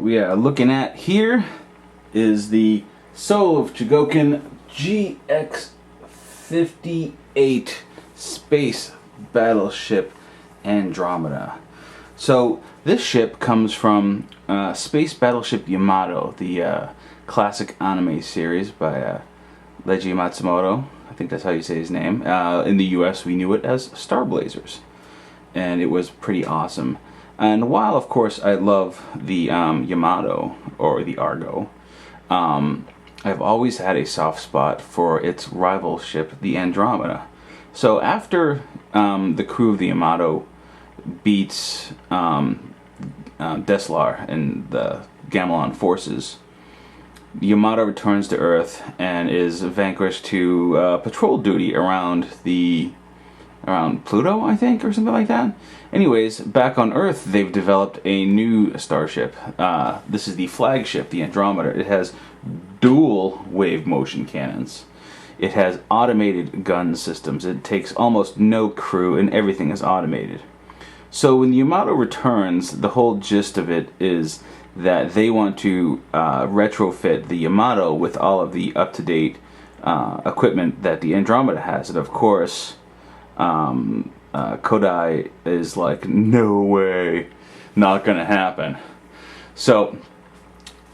we are looking at here is the Soul of Chogokin GX-58 Space Battleship Andromeda. So this ship comes from Space Battleship Yamato, the classic anime series by Leiji Matsumoto. I think that's how you say his name. In the US we knew it as Star Blazers, and it was pretty awesome. And while of course I love the Yamato, or the Argo, I've always had a soft spot for its rival ship, the Andromeda. So after the crew of the Yamato beats Deslar and the Gamelon forces, Yamato returns to Earth and is vanquished to patrol duty around Pluto, I think, or something like that. Anyways, back on Earth, they've developed a new starship. This is the flagship, the Andromeda. It has dual wave motion cannons. It has automated gun systems. It takes almost no crew, and everything is automated. So when the Yamato returns, the whole gist of it is that they want to retrofit the Yamato with all of the up-to-date equipment that the Andromeda has. And of course, Kodai is like, no way, not gonna happen. So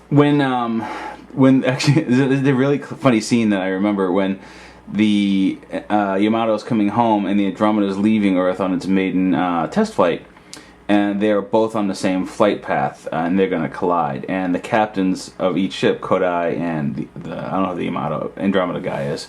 when actually, there's a really funny scene that I remember when the Yamato is coming home and the Andromeda is leaving Earth on its maiden test flight, and they're both on the same flight path, and they're gonna collide. And the captains of each ship, Kodai and the I don't know who the Yamato Andromeda guy is,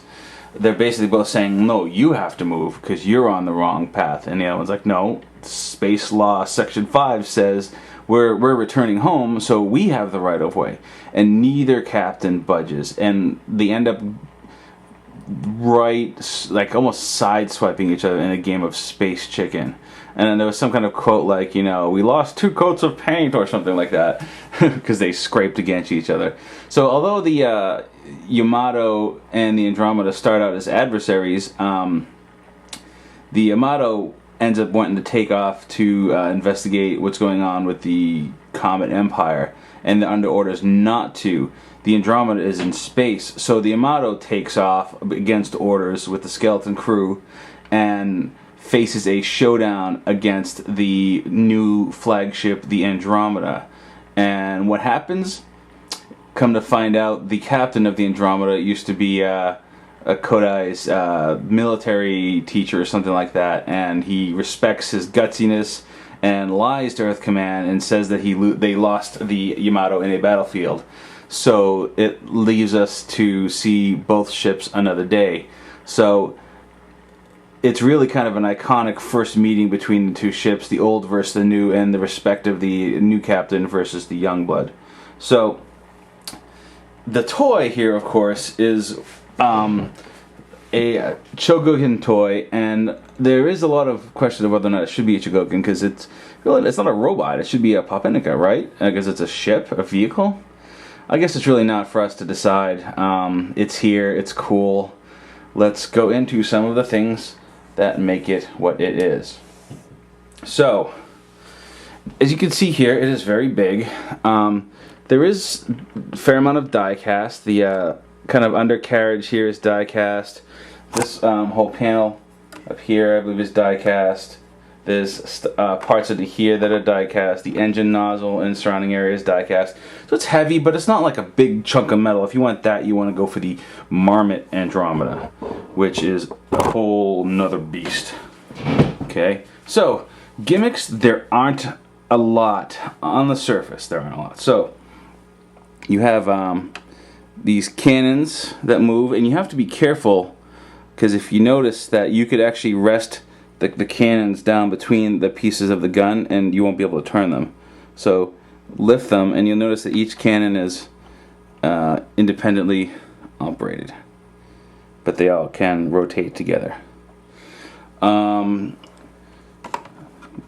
they're basically both saying, no, you have to move because you're on the wrong path. And the other one's like, no, Space Law Section 5 says we're returning home, so we have the right of way. And neither captain budges, and they end up like almost sideswiping each other in a game of space chicken. And then there was some kind of quote like, you know, we lost 2 coats of paint or something like that because they scraped against each other. So although the Yamato and the Andromeda start out as adversaries, the Yamato ends up wanting to take off to investigate what's going on with the Comet Empire, and they're under orders not to. The Andromeda is in space, so the Yamato takes off against orders with the skeleton crew and faces a showdown against the new flagship, the Andromeda. And what happens? Come to find out, the captain of the Andromeda used to be Kodai's military teacher or something like that, and he respects his gutsiness and lies to Earth Command and says that they lost the Yamato in a battlefield. So it leaves us to see both ships another day. So it's really kind of an iconic first meeting between the two ships, the old versus the new, and the respect of the new captain versus the young blood. So the toy here, of course, is a Chogokin toy, and there is a lot of question of whether or not it should be a Chogokin, because it's not a robot. It should be a Papinica, right? Because it's a ship, a vehicle. I guess it's really not for us to decide. It's here, it's cool. Let's go into some of the things that make it what it is. So, as you can see here, it is very big. There is a fair amount of die cast. The kind of undercarriage here is die cast. This whole panel up here, I believe, is die cast. There's parts of here that are die cast. The engine nozzle and surrounding area is die cast. So it's heavy, but it's not like a big chunk of metal. If you want that, you want to go for the Marmot Andromeda, which is a whole nother beast. Okay, so gimmicks, there aren't a lot on the surface. There aren't a lot. So you have these cannons that move, and you have to be careful, because if you notice that you could actually rest the cannons down between the pieces of the gun and you won't be able to turn them. So lift them and you'll notice that each cannon is independently operated, but they all can rotate together.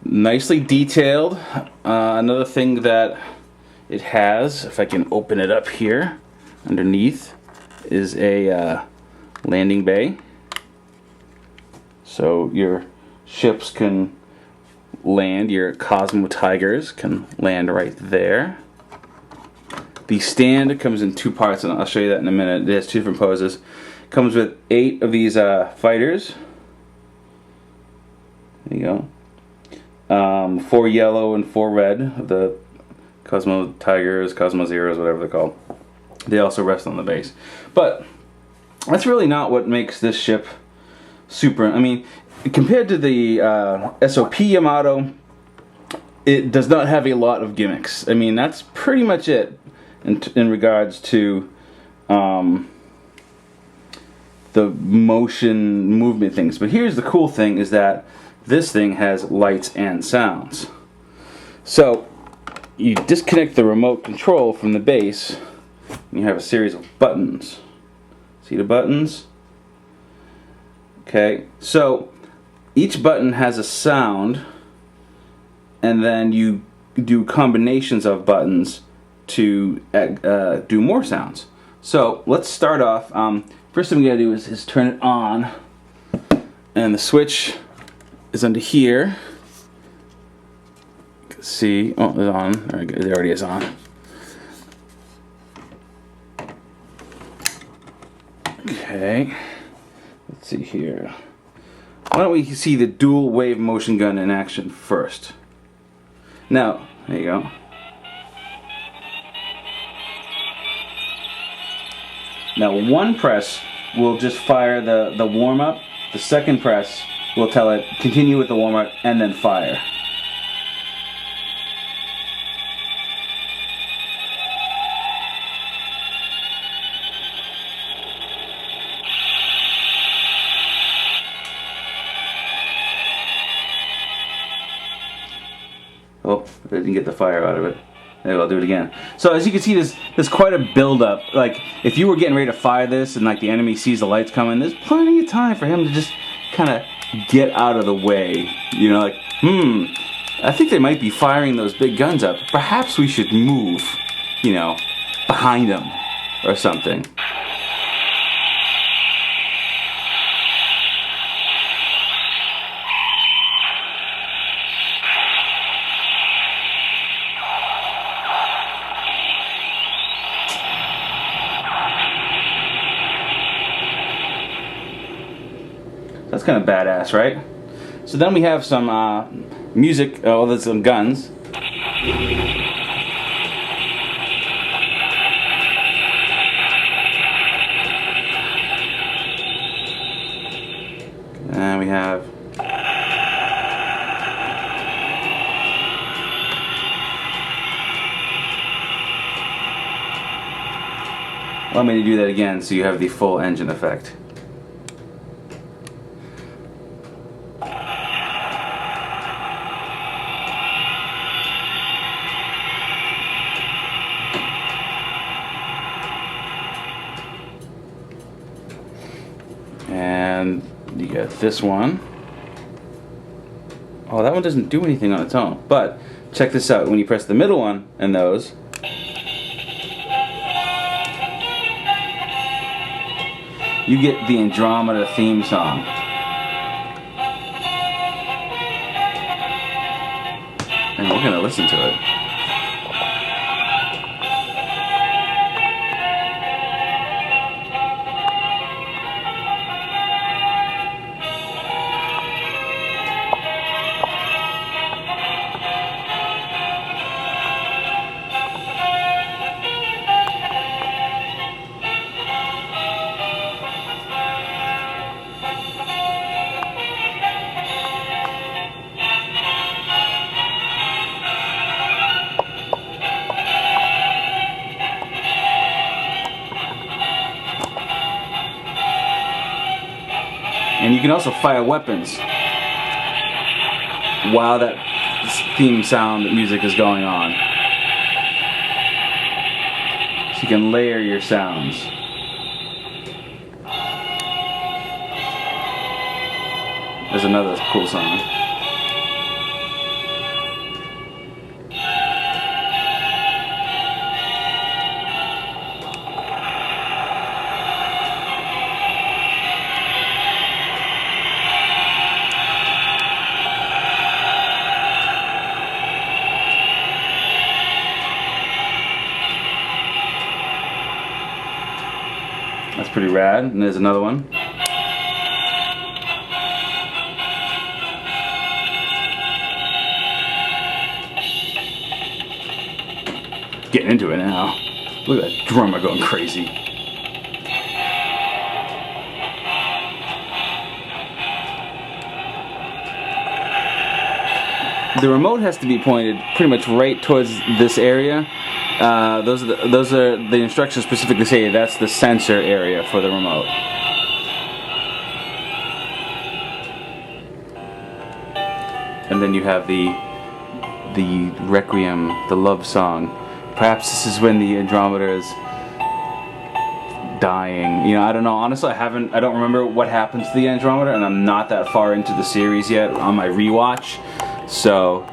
Nicely detailed. Another thing that it has, if I can open it up here, underneath is a landing bay. So your ships can land, your Cosmo Tigers can land right there. The stand comes in 2 parts, and I'll show you that in a minute. It has 2 different poses. Comes with 8 of these fighters. There you go. 4 yellow and 4 red of the Cosmo Tigers, Cosmo Zeros, whatever they're called. They also rest on the base. But that's really not what makes this ship super. I mean, compared to the SOP Yamato, it does not have a lot of gimmicks. I mean, that's pretty much it in regards to the motion movement things. But here's the cool thing, is that this thing has lights and sounds. So you disconnect the remote control from the base, and you have a series of buttons. See the buttons? Okay, so each button has a sound, and then you do combinations of buttons to do more sounds. So let's start off. First thing we gotta do is turn it on, and the switch is under here. You can see, oh, it's on. It already is on. Okay, let's see here. Why don't we see the dual wave motion gun in action first? Now, there you go. Now, one press will just fire the warm-up. The second press will tell it continue with the warm-up and then fire. Oh, I didn't get the fire out of it. Maybe I'll do it again. So as you can see, there's quite a build-up. Like, if you were getting ready to fire this and like the enemy sees the lights coming, there's plenty of time for him to just kind of get out of the way. You know, like, I think they might be firing those big guns up. Perhaps we should move, you know, behind them or something. That's kind of badass, right? So then we have some music. Oh, there's some guns. And we have allow me to do that again so you have the full engine effect. And you get this one. Oh, that one doesn't do anything on its own. But check this out. When you press the middle one and those, you get the Andromeda theme song. And we're going to listen to it. And you can also fire weapons while that theme sound music is going on. So you can layer your sounds. There's another cool song. pretty rad. And there's another one. Getting into it now. Look at that drummer going crazy. The remote has to be pointed pretty much right towards this area. Those are the instructions specifically say that's the sensor area for the remote. And then you have the Requiem, the love song. Perhaps this is when the Andromeda is dying. You know, I don't know. Honestly, I don't remember what happens to the Andromeda, and I'm not that far into the series yet on my rewatch. So,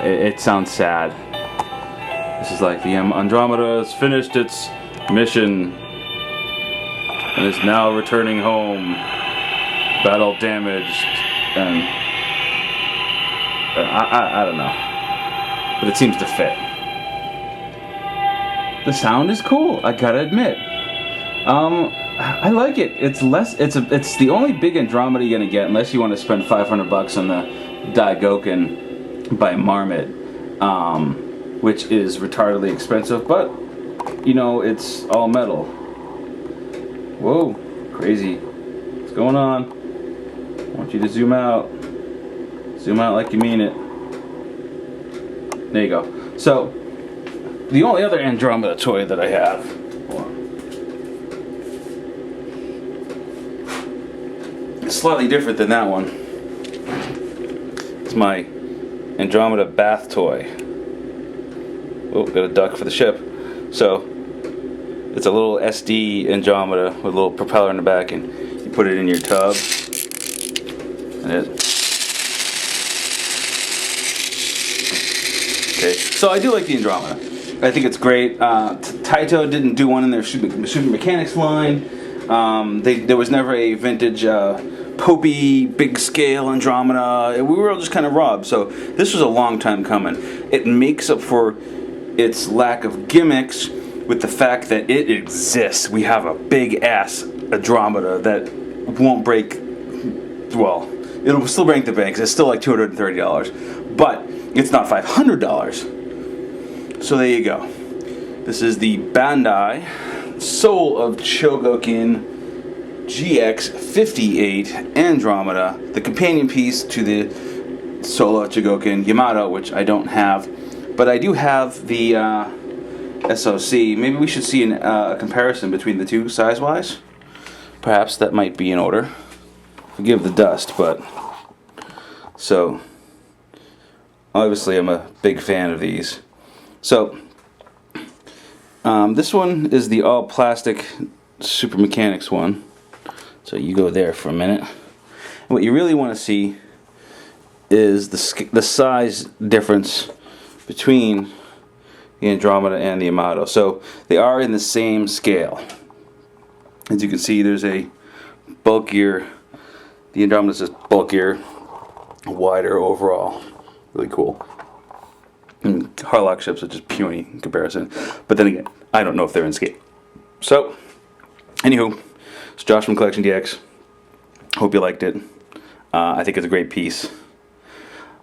it sounds sad. This is like the Andromeda has finished its mission and is now returning home, battle damaged, and I don't know, but it seems to fit. The sound is cool, I gotta admit. I like it. It's the only big Andromeda you're gonna get unless you want to spend $500 on the Chogokin by Marmot, which is retardedly expensive, but you know, it's all metal. Whoa, crazy. What's going on? I want you to zoom out. Zoom out like you mean it. There you go. So, the only other Andromeda toy that I have, is slightly different than that one. It's my Andromeda bath toy. Oh, got a duck for the ship. So, it's a little SD Andromeda with a little propeller in the back, and you put it in your tub. And okay, so I do like the Andromeda. I think it's great. Taito didn't do one in their Super Mechanics line. There was never a vintage Popey big scale Andromeda. We were all just kind of robbed. So this was a long time coming. It makes up for its lack of gimmicks with the fact that it exists. We have a big ass Andromeda that won't break. Well, it'll still break the banks. It's still like $230, but it's not $500. So there you go. This is the Bandai Soul of Chogokin GX-58 Andromeda, the companion piece to the Soul of Chogokin Yamato, which I don't have, but I do have the SoC. Maybe we should see a comparison between the two size-wise. Perhaps that might be in order. Forgive the dust, but so obviously I'm a big fan of these. So this one is the all plastic Super Mechanics one. So you go there for a minute. And what you really want to see is the size difference between the Andromeda and the Yamato. So they are in the same scale. As you can see, there's a bulkier. The Andromeda is just bulkier, wider overall. Really cool. And Harlock ships are just puny in comparison. But then again, I don't know if they're in scale. So, anywho, it's Josh from CollectionDX. Hope you liked it. I think it's a great piece.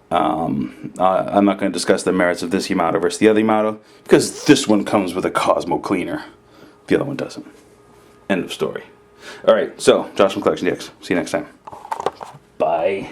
I'm not going to discuss the merits of this Yamato versus the other Yamato, because this one comes with a Cosmo cleaner. The other one doesn't. End of story. Alright, so, Josh from CollectionDX. See you next time. Bye.